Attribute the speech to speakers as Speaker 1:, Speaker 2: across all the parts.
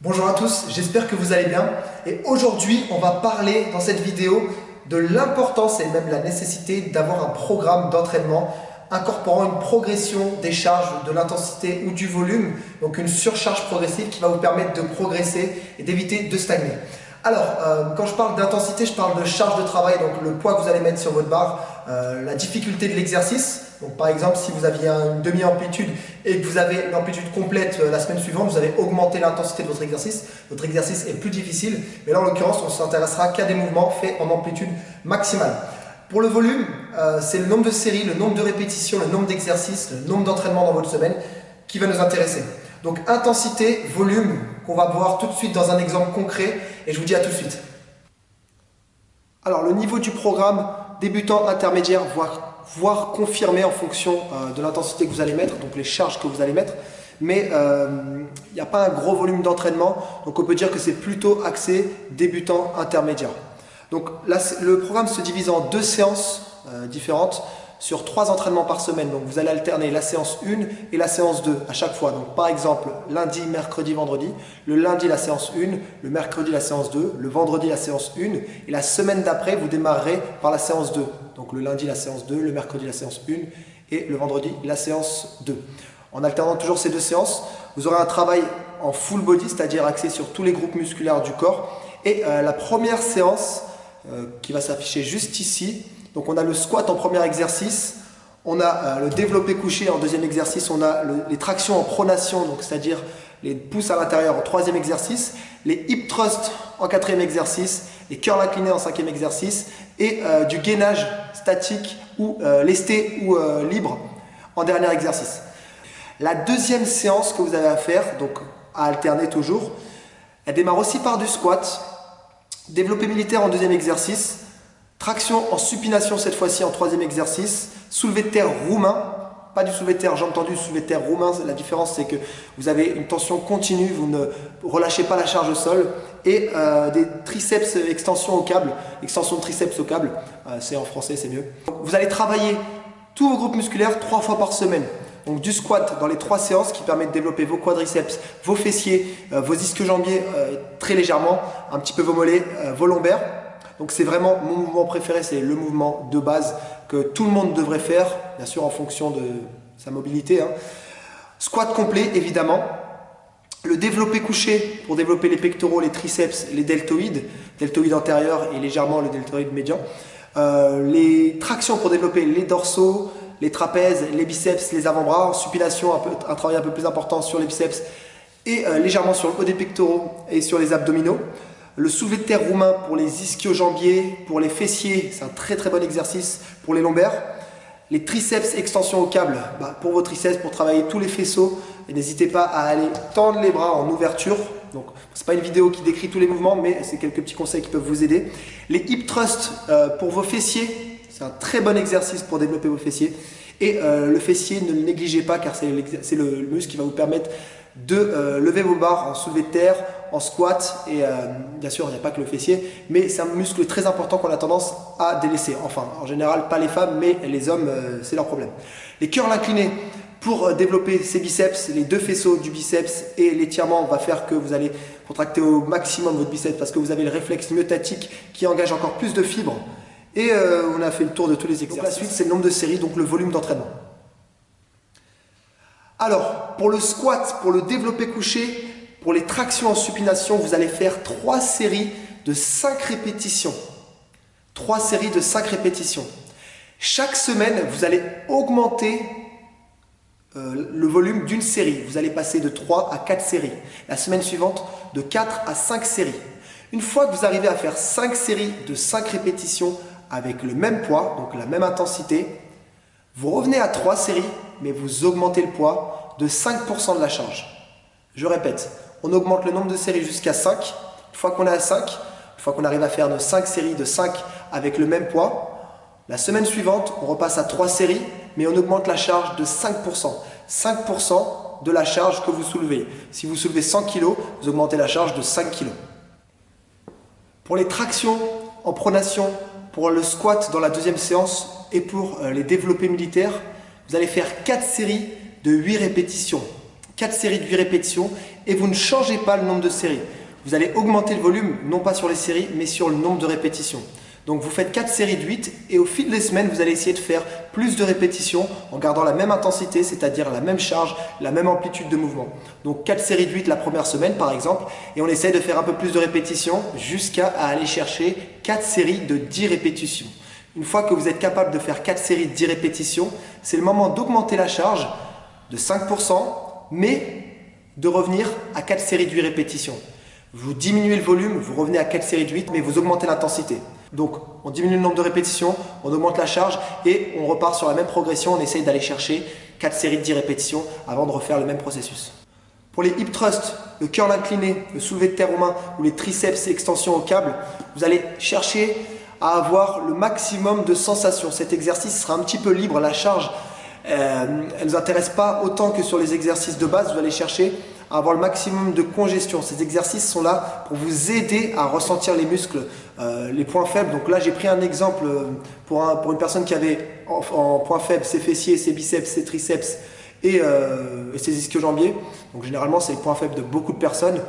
Speaker 1: Bonjour à tous, j'espère que vous allez bien et aujourd'hui on va parler dans cette vidéo de l'importance et même la nécessité d'avoir un programme d'entraînement incorporant une progression des charges, de l'intensité ou du volume, donc une surcharge progressive qui va vous permettre de progresser et d'éviter de stagner. Alors, quand je parle d'intensité, je parle de charge de travail, donc le poids que vous allez mettre sur votre barre, la difficulté de l'exercice. Donc par exemple, si vous aviez une demi-amplitude et que vous avez une amplitude complète la semaine suivante, vous allez augmenter l'intensité de votre exercice. Votre exercice est plus difficile, mais là en l'occurrence, on ne s'intéressera qu'à des mouvements faits en amplitude maximale. Pour le volume, c'est le nombre de séries, le nombre de répétitions, le nombre d'exercices, le nombre d'entraînements dans votre semaine qui va nous intéresser. Donc intensité, volume, qu'on va voir tout de suite dans un exemple concret et je vous dis à tout de suite. Alors le niveau du programme débutant, intermédiaire, voire confirmé en fonction de l'intensité que vous allez mettre, donc les charges que vous allez mettre, mais il n'y a pas un gros volume d'entraînement, donc on peut dire que c'est plutôt axé débutant, intermédiaire. Donc là, le programme se divise en deux séances différentes sur 3 entraînements par semaine. Donc vous allez alterner la séance 1 et la séance 2 à chaque fois. Donc par exemple, lundi, mercredi, vendredi. Le lundi, la séance 1, le mercredi, la séance 2, le vendredi, la séance 1. Et la semaine d'après, vous démarrerez par la séance 2. Donc le lundi, la séance 2, le mercredi, la séance 1 et le vendredi, la séance 2. En alternant toujours ces deux séances, vous aurez un travail en full body, c'est-à-dire axé sur tous les groupes musculaires du corps. Et la première séance qui va s'afficher juste ici. Donc on a le squat en premier exercice, on a le développé couché en deuxième exercice, on a les tractions en pronation, donc c'est-à-dire les pouces à l'intérieur en troisième exercice, les hip thrusts en quatrième exercice, les curls inclinés en cinquième exercice et du gainage statique ou lesté ou libre en dernier exercice. La deuxième séance que vous avez à faire, donc à alterner toujours, elle démarre aussi par du squat, développé militaire en deuxième exercice, traction en supination cette fois-ci en troisième exercice, soulevé de terre roumain, pas du soulevé de terre jambes tendues, soulevé de terre roumain. La différence c'est que vous avez une tension continue, vous ne relâchez pas la charge au sol et des triceps extension au câble, extension de triceps au câble, c'est en français c'est mieux. Vous allez travailler tous vos groupes musculaires 3 fois par semaine. Donc du squat dans les 3 séances qui permet de développer vos quadriceps, vos fessiers, vos ischio-jambiers très légèrement, un petit peu vos mollets, vos lombaires. Donc c'est vraiment mon mouvement préféré, c'est le mouvement de base que tout le monde devrait faire, bien sûr en fonction de sa mobilité. Squat complet évidemment. Le développé couché pour développer les pectoraux, les triceps, les deltoïdes antérieurs et légèrement le deltoïde médian. Les tractions pour développer les dorsaux, les trapèzes, les biceps, les avant-bras. En supination, un travail un peu plus important sur les biceps et légèrement sur le haut des pectoraux et sur les abdominaux. Le soulevé de terre roumain pour les ischio-jambiers, pour les fessiers, c'est un très très bon exercice pour les lombaires. Les triceps extension au câble, pour vos triceps, pour travailler tous les faisceaux. Et n'hésitez pas à aller tendre les bras en ouverture. Donc, ce n'est pas une vidéo qui décrit tous les mouvements, mais c'est quelques petits conseils qui peuvent vous aider. Les hip thrusts pour vos fessiers, c'est un très bon exercice pour développer vos fessiers. Et le fessier, ne le négligez pas car c'est le muscle qui va vous permettre de lever vos barres en soulevé de terre, en squat et bien sûr il n'y a pas que le fessier mais c'est un muscle très important qu'on a tendance à délaisser, enfin en général pas les femmes mais les hommes c'est leur problème. Les curls inclinés pour développer ces biceps, les deux faisceaux du biceps et l'étirement va faire que vous allez contracter au maximum votre biceps parce que vous avez le réflexe myotatique qui engage encore plus de fibres et on a fait le tour de tous les exercices. Donc la suite c'est le nombre de séries, donc le volume d'entraînement. Alors, pour le squat, pour le développé couché, pour les tractions en supination, vous allez faire 3 séries de 5 répétitions. 3 séries de 5 répétitions. Chaque semaine, vous allez augmenter le volume d'une série. Vous allez passer de 3 à 4 séries. La semaine suivante, de 4 à 5 séries. Une fois que vous arrivez à faire 5 séries de 5 répétitions avec le même poids, donc la même intensité, vous revenez à 3 séries, mais vous augmentez le poids de 5% de la charge. Je répète, on augmente le nombre de séries jusqu'à 5. Une fois qu'on est à 5, une fois qu'on arrive à faire nos 5 séries de 5 avec le même poids, la semaine suivante, on repasse à 3 séries, mais on augmente la charge de 5%. 5% de la charge que vous soulevez. Si vous soulevez 100 kg, vous augmentez la charge de 5 kg. Pour les tractions en pronation, pour le squat dans la deuxième séance et pour les développés militaires, vous allez faire 4 séries de 8 répétitions. 4 séries de 8 répétitions et vous ne changez pas le nombre de séries. Vous allez augmenter le volume, non pas sur les séries, mais sur le nombre de répétitions. Donc vous faites 4 séries de 8 et au fil des semaines, vous allez essayer de faire plus de répétitions en gardant la même intensité, c'est-à-dire la même charge, la même amplitude de mouvement. Donc 4 séries de 8 la première semaine par exemple, et on essaie de faire un peu plus de répétitions jusqu'à aller chercher 4 séries de 10 répétitions. Une fois que vous êtes capable de faire 4 séries de 10 répétitions, c'est le moment d'augmenter la charge de 5%, mais de revenir à 4 séries de 8 répétitions. Vous diminuez le volume, vous revenez à 4 séries de 8, mais vous augmentez l'intensité. Donc, on diminue le nombre de répétitions, on augmente la charge et on repart sur la même progression. On essaye d'aller chercher 4 séries de 10 répétitions avant de refaire le même processus. Pour les hip thrusts, le curl incliné, le soulevé de terre aux mains ou les triceps et extensions au câble, vous allez chercher à avoir le maximum de sensations. Cet exercice sera un petit peu libre, la charge, elle ne vous intéresse pas autant que sur les exercices de base. Vous allez chercher à avoir le maximum de congestion. Ces exercices sont là pour vous aider à ressentir les muscles, les points faibles. Donc là, j'ai pris un exemple pour une personne qui avait en point faible ses fessiers, ses biceps, ses triceps et ses ischio-jambiers. Donc généralement, c'est le point faible de beaucoup de personnes.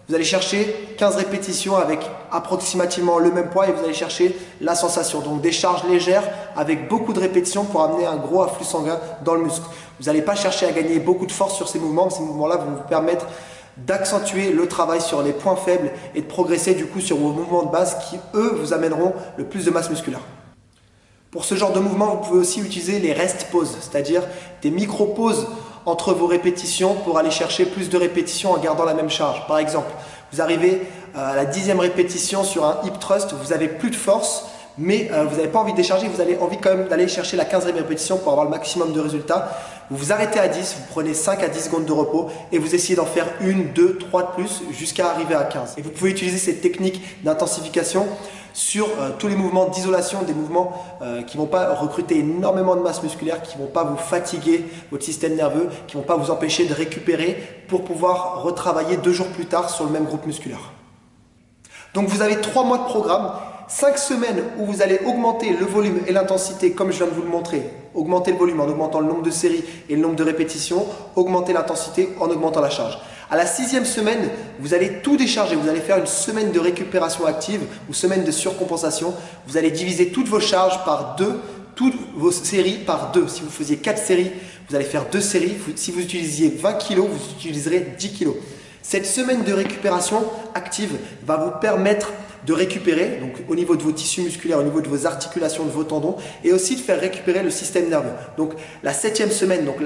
Speaker 1: Vous allez chercher 15 répétitions avec approximativement le même poids et vous allez chercher la sensation. Donc des charges légères avec beaucoup de répétitions pour amener un gros afflux sanguin dans le muscle. Vous n'allez pas chercher à gagner beaucoup de force sur ces mouvements. Ces mouvements-là vont vous permettre d'accentuer le travail sur les points faibles et de progresser du coup sur vos mouvements de base qui, eux, vous amèneront le plus de masse musculaire. Pour ce genre de mouvement, vous pouvez aussi utiliser les rest pauses, c'est-à-dire des micro-pauses entre vos répétitions pour aller chercher plus de répétitions en gardant la même charge. Par exemple, vous arrivez à la 10e répétition sur un hip thrust, vous n'avez plus de force, mais vous n'avez pas envie de décharger, vous avez envie quand même d'aller chercher la 15e répétition pour avoir le maximum de résultats. Vous vous arrêtez à 10, vous prenez 5 à 10 secondes de repos et vous essayez d'en faire 1, 2, 3 de plus jusqu'à arriver à 15. Et vous pouvez utiliser cette technique d'intensification sur tous les mouvements d'isolation, des mouvements qui ne vont pas recruter énormément de masse musculaire, qui ne vont pas vous fatiguer votre système nerveux, qui ne vont pas vous empêcher de récupérer pour pouvoir retravailler 2 jours plus tard sur le même groupe musculaire. Donc vous avez 3 mois de programme, 5 semaines où vous allez augmenter le volume et l'intensité comme je viens de vous le montrer. Augmenter le volume en augmentant le nombre de séries et le nombre de répétitions, augmenter l'intensité en augmentant la charge. À la 6e semaine, vous allez tout décharger, vous allez faire une semaine de récupération active ou semaine de surcompensation. Vous allez diviser toutes vos charges par 2, toutes vos séries par 2. Si vous faisiez 4 séries, vous allez faire 2 séries. Si vous utilisiez 20 kg, vous utiliserez 10 kg. Cette semaine de récupération active va vous permettre de récupérer, donc au niveau de vos tissus musculaires, au niveau de vos articulations, de vos tendons, et aussi de faire récupérer le système nerveux. Donc la 7e semaine, donc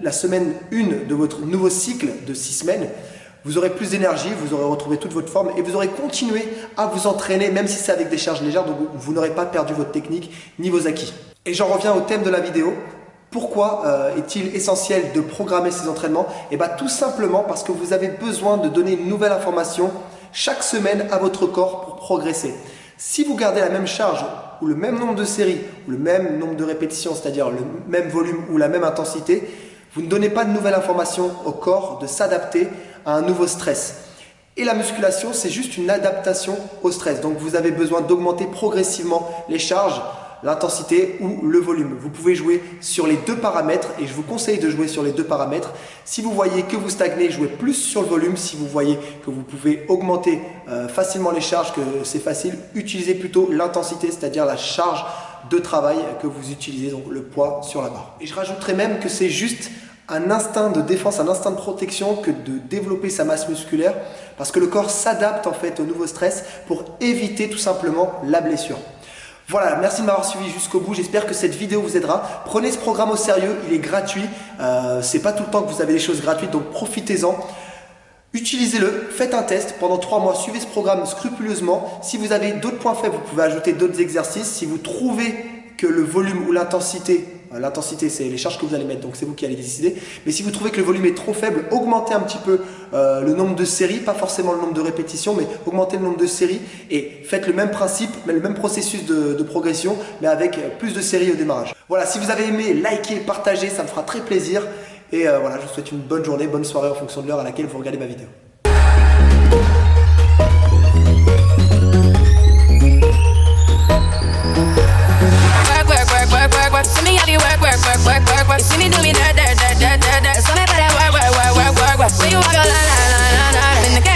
Speaker 1: la semaine 1 de votre nouveau cycle de 6 semaines, vous aurez plus d'énergie, vous aurez retrouvé toute votre forme et vous aurez continué à vous entraîner, même si c'est avec des charges légères, donc vous n'aurez pas perdu votre technique ni vos acquis. Et j'en reviens au thème de la vidéo. Pourquoi est-il essentiel de programmer ces entraînements? Et bien tout simplement parce que vous avez besoin de donner une nouvelle information chaque semaine à votre corps pour progresser. Si vous gardez la même charge ou le même nombre de séries ou le même nombre de répétitions, c'est-à-dire le même volume ou la même intensité, vous ne donnez pas de nouvelle information au corps de s'adapter à un nouveau stress. Et la musculation, c'est juste une adaptation au stress. Donc vous avez besoin d'augmenter progressivement les charges, l'intensité ou le volume. Vous pouvez jouer sur les 2 paramètres et je vous conseille de jouer sur les 2 paramètres. Si vous voyez que vous stagnez, jouez plus sur le volume. Si vous voyez que vous pouvez augmenter facilement les charges, que c'est facile, utilisez plutôt l'intensité, c'est-à-dire la charge de travail que vous utilisez, donc le poids sur la barre. Et je rajouterais même que c'est juste un instinct de défense, un instinct de protection que de développer sa masse musculaire parce que le corps s'adapte en fait au nouveau stress pour éviter tout simplement la blessure. Voilà, merci de m'avoir suivi jusqu'au bout, j'espère que cette vidéo vous aidera. Prenez ce programme au sérieux, il est gratuit, c'est pas tout le temps que vous avez des choses gratuites, donc profitez-en. Utilisez-le, faites un test pendant 3 mois, suivez ce programme scrupuleusement. Si vous avez d'autres points faibles, vous pouvez ajouter d'autres exercices. Si vous trouvez que le volume ou l'intensité c'est les charges que vous allez mettre, donc c'est vous qui allez décider. Mais si vous trouvez que le volume est trop faible, augmentez un petit peu le nombre de séries, pas forcément le nombre de répétitions, mais augmentez le nombre de séries et faites le même principe, le même processus de progression, mais avec plus de séries au démarrage. Voilà, si vous avez aimé, likez, partagez, ça me fera très plaisir. Et voilà, je vous souhaite une bonne journée, bonne soirée en fonction de l'heure à laquelle vous regardez ma vidéo. See me how you work. You see me do me dirt. So me better work.
Speaker 2: When you walk your line, line, line, line, line, in the